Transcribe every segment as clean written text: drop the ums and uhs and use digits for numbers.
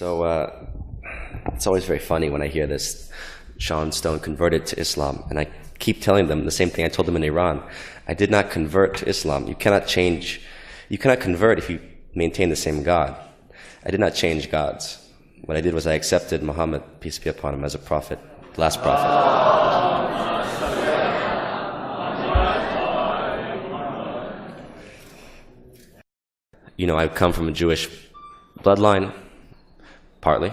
So it's always very funny when I hear this, Sean Stone converted to Islam, and I keep telling them the same thing I told them in Iran. I did not convert to Islam. You cannot change, you cannot convert if you maintain the same God. I did not change gods. What I did was I accepted Muhammad, peace be upon him, as a prophet, the last prophet. You know, I come from a Jewish bloodline, partly,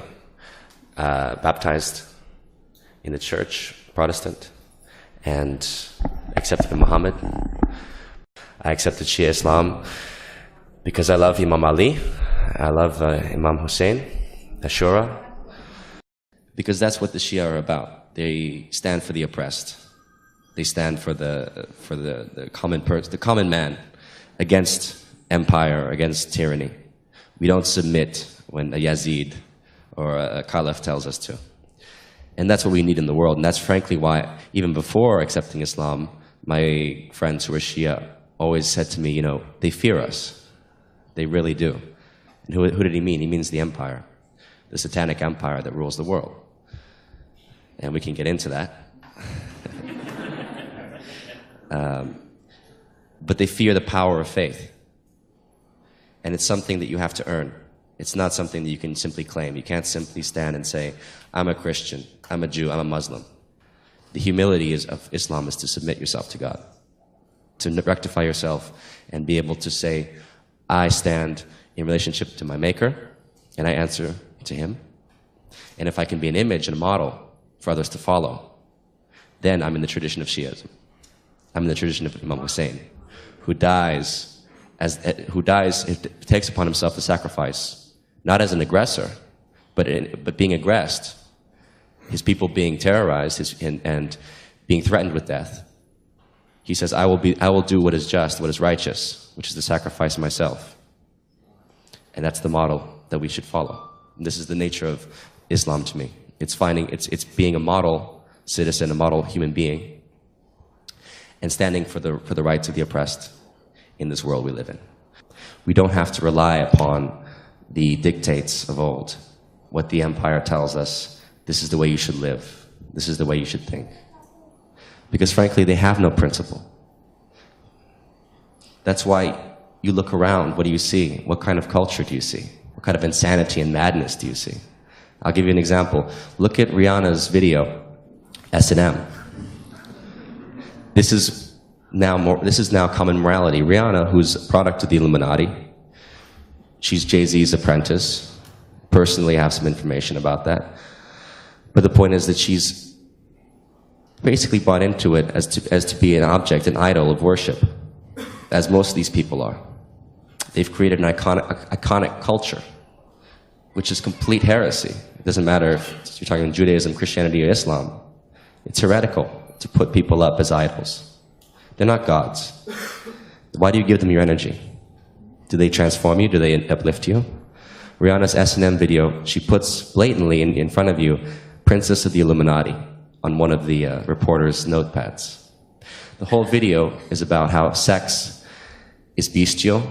baptized in the church, Protestant, and accepted Muhammad. I accepted Shia Islam because I love Imam Ali, I love Imam Hussein, Achoura, because that's what the Shia are about. They stand for the oppressed. They stand for the common man against empire, against tyranny. We don't submit when a Yazid or a Caliph tells us to. And that's what we need in the world. And that's frankly why, even before accepting Islam, my friends who were Shia always said to me, you know, they fear us. They really do. And who did he mean? He means the empire, the satanic empire that rules the world. And we can get into that. But they fear the power of faith. And it's something that you have to earn. It's not something that you can simply claim. You can't simply stand and say, I'm a Christian, I'm a Jew, I'm a Muslim. The humility of Islam is to submit yourself to God, to rectify yourself and be able to say, I stand in relationship to my Maker, and I answer to Him. And if I can be an image and a model for others to follow, then I'm in the tradition of Shiism. I'm in the tradition of Imam Hussein, who takes upon himself the sacrifice, not as an aggressor, but being aggressed, his people being terrorized and being threatened with death. He says, I will do what is just, what is righteous, which is to sacrifice myself. And that's the model that we should follow. And this is the nature of Islam to me. It's being a model citizen, a model human being, and standing for the rights of the oppressed in this world we live in. We don't have to rely upon the dictates of old, what the empire tells us, this is the way you should live, this is the way you should think. Because frankly, they have no principle. That's why you look around, what do you see? What kind of culture do you see? What kind of insanity and madness do you see? I'll give you an example. Look at Rihanna's video, S&M. This is now common morality. Rihanna, who's a product of the Illuminati, she's Jay-Z's apprentice. Personally, I have some information about that. But the point is that she's basically bought into it as to be an object, an idol of worship, as most of these people are. They've created an iconic culture, which is complete heresy. It doesn't matter if you're talking Judaism, Christianity, or Islam. It's heretical to put people up as idols. They're not gods. Why do you give them your energy? Do they transform you? Do they uplift you? Rihanna's S&M video, she puts blatantly in front of you, Princess of the Illuminati, on one of the reporter's notepads. The whole video is about how sex is bestial,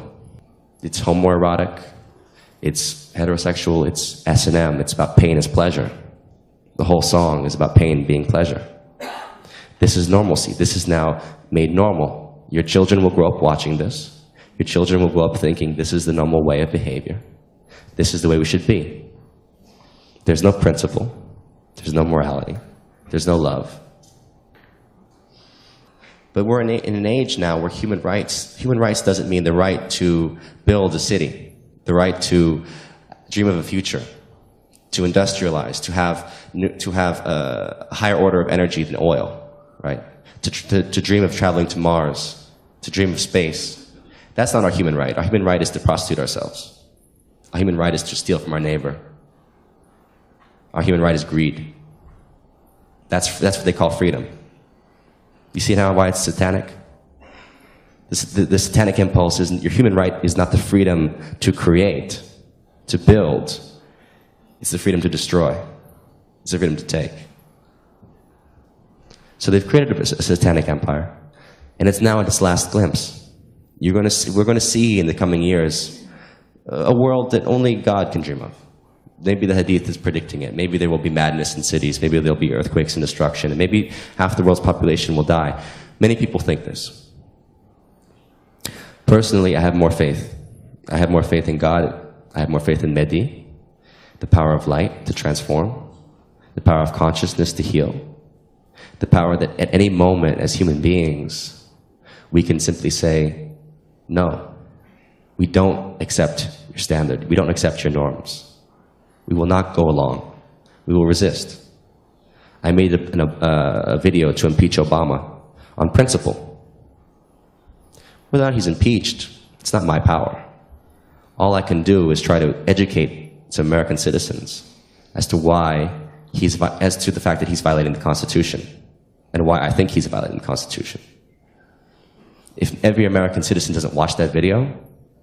it's homoerotic, it's heterosexual, it's S&M, it's about pain as pleasure. The whole song is about pain being pleasure. This is normalcy. This is now made normal. Your children will grow up watching this. Your children will grow up thinking this is the normal way of behavior. This is the way we should be. There's no principle. There's no morality. There's no love. But we're in an age now where human rights doesn't mean the right to build a city, the right to dream of a future, to industrialize, to have a higher order of energy than oil. Right? To dream of traveling to Mars, to dream of space. That's not our human right. Our human right is to prostitute ourselves. Our human right is to steal from our neighbor. Our human right is greed. That's what they call freedom. You see now why it's satanic? The satanic impulse isn't, your human right is not the freedom to create, to build. It's the freedom to destroy. It's the freedom to take. So they've created a satanic empire, and it's now at its last glimpse. We're going to see in the coming years a world that only God can dream of. Maybe the hadith is predicting it. Maybe there will be madness in cities. Maybe there will be earthquakes and destruction. And maybe half the world's population will die. Many people think this. Personally, I have more faith. I have more faith in God. I have more faith in Mehdi, the power of light to transform, the power of consciousness to heal, the power that at any moment as human beings, we can simply say, no, we don't accept your standard. We don't accept your norms. We will not go along. We will resist. I made a video to impeach Obama on principle. Whether or not he's impeached, it's not my power. All I can do is try to educate some American citizens as to the fact that he's violating the Constitution and why I think he's violating the Constitution. If every American citizen doesn't watch that video,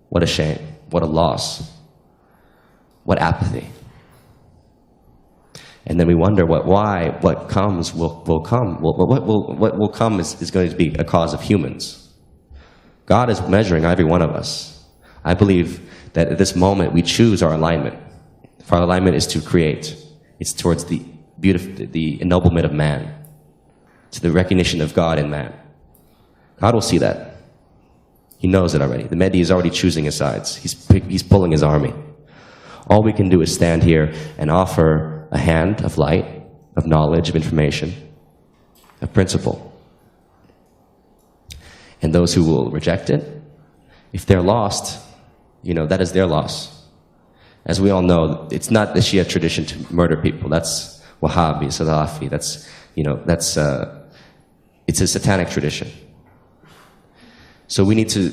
what a shame, what a loss, what apathy. And then we wonder what comes will come. What will come is going to be a cause of humans. God is measuring every one of us. I believe that at this moment we choose our alignment. If our alignment is to create, it's towards the ennoblement of man, to the recognition of God in man. God will see that. He knows it already. The Mehdi is already choosing his sides. He's pulling his army. All we can do is stand here and offer a hand of light, of knowledge, of information, of principle. And those who will reject it, if they're lost, that is their loss. As we all know, it's not the Shia tradition to murder people. That's Wahhabi, Salafi. It's a satanic tradition. So we need to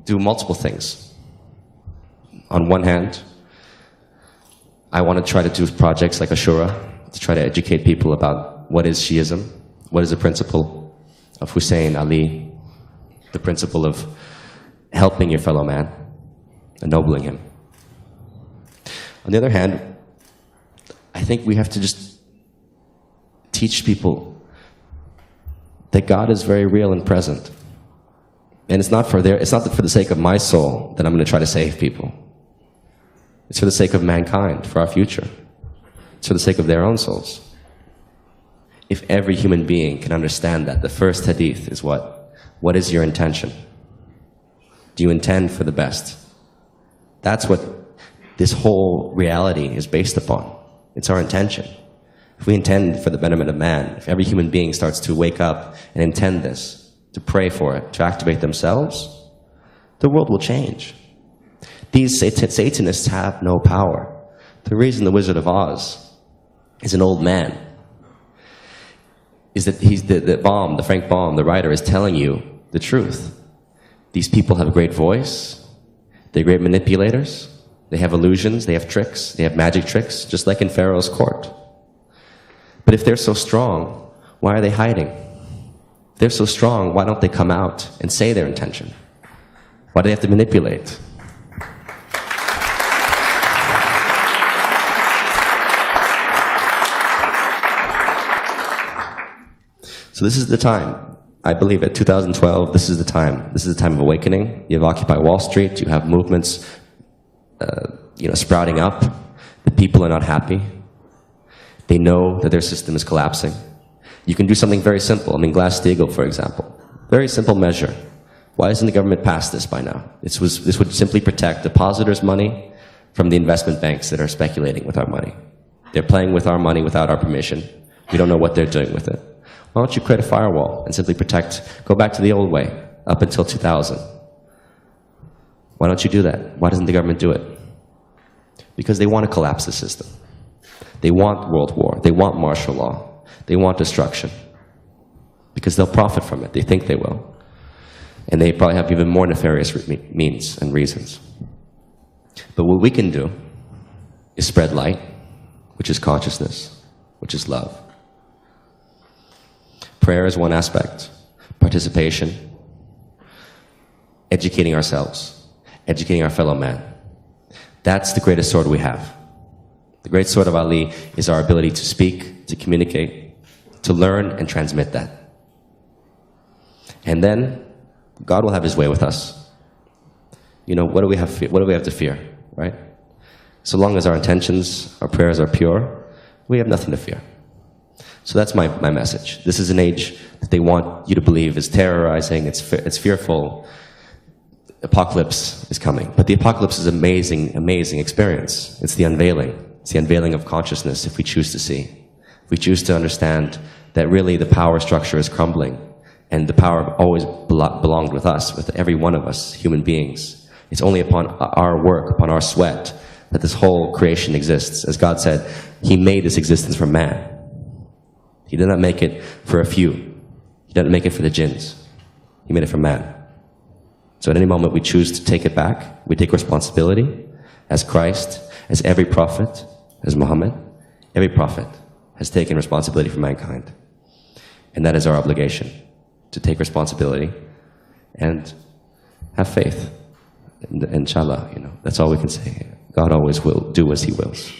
do multiple things. On one hand, I want to try to do projects like Achoura to try to educate people about what is Shiism, what is the principle of Hussein, Ali, the principle of helping your fellow man, ennobling him. On the other hand, I think we have to just teach people that God is very real and present. And it's not for the sake of my soul that I'm going to try to save people. It's for the sake of mankind, for our future. It's for the sake of their own souls. If every human being can understand that, the first hadith is what? What is your intention? Do you intend for the best? That's what this whole reality is based upon. It's our intention. If we intend for the betterment of man, if every human being starts to wake up and intend this, to pray for it, to activate themselves, the world will change. These Satanists have no power. The reason the Wizard of Oz is an old man is that the Frank Baum, the writer, is telling you the truth. These people have a great voice. They're great manipulators. They have illusions. They have tricks. They have magic tricks, just like in Pharaoh's court. But if they're so strong, why are they hiding? If they're so strong, why don't they come out and say their intention? Why do they have to manipulate? So this is the time. I believe at 2012, this is the time. This is the time of awakening. You have Occupy Wall Street. You have movements, sprouting up. The people are not happy. They know that their system is collapsing. You can do something very simple. Glass-Steagall, for example. Very simple measure. Why hasn't the government passed this by now? This would simply protect depositors' money from the investment banks that are speculating with our money. They're playing with our money without our permission. We don't know what they're doing with it. Why don't you create a firewall and simply go back to the old way, up until 2000? Why don't you do that? Why doesn't the government do it? Because they want to collapse the system. They want world war. They want martial law. They want destruction. Because they'll profit from it. They think they will. And they probably have even more nefarious means and reasons. But what we can do is spread light, which is consciousness, which is love. Prayer is one aspect. Participation. Educating ourselves. Educating our fellow man. That's the greatest sword we have. The great sword of Ali is our ability to speak, to communicate, to learn and transmit that. And then God will have his way with us. What do we have to fear, right? So long as our intentions, our prayers are pure, we have nothing to fear. So that's my message. This is an age that they want you to believe is terrorizing, it's fearful. Apocalypse is coming. But the apocalypse is an amazing, amazing experience. It's the unveiling. It's the unveiling of consciousness if we choose to see. If we choose to understand that really the power structure is crumbling and the power always belonged with us, with every one of us, human beings. It's only upon our work, upon our sweat, that this whole creation exists. As God said, He made this existence for man. He did not make it for a few. He didn't make it for the jinns. He made it for man. So at any moment we choose to take it back, we take responsibility as Christ, as every prophet, as Muhammad. Every prophet has taken responsibility for mankind. And that is our obligation, to take responsibility and have faith. Inshallah, that's all we can say. God always will do as He wills.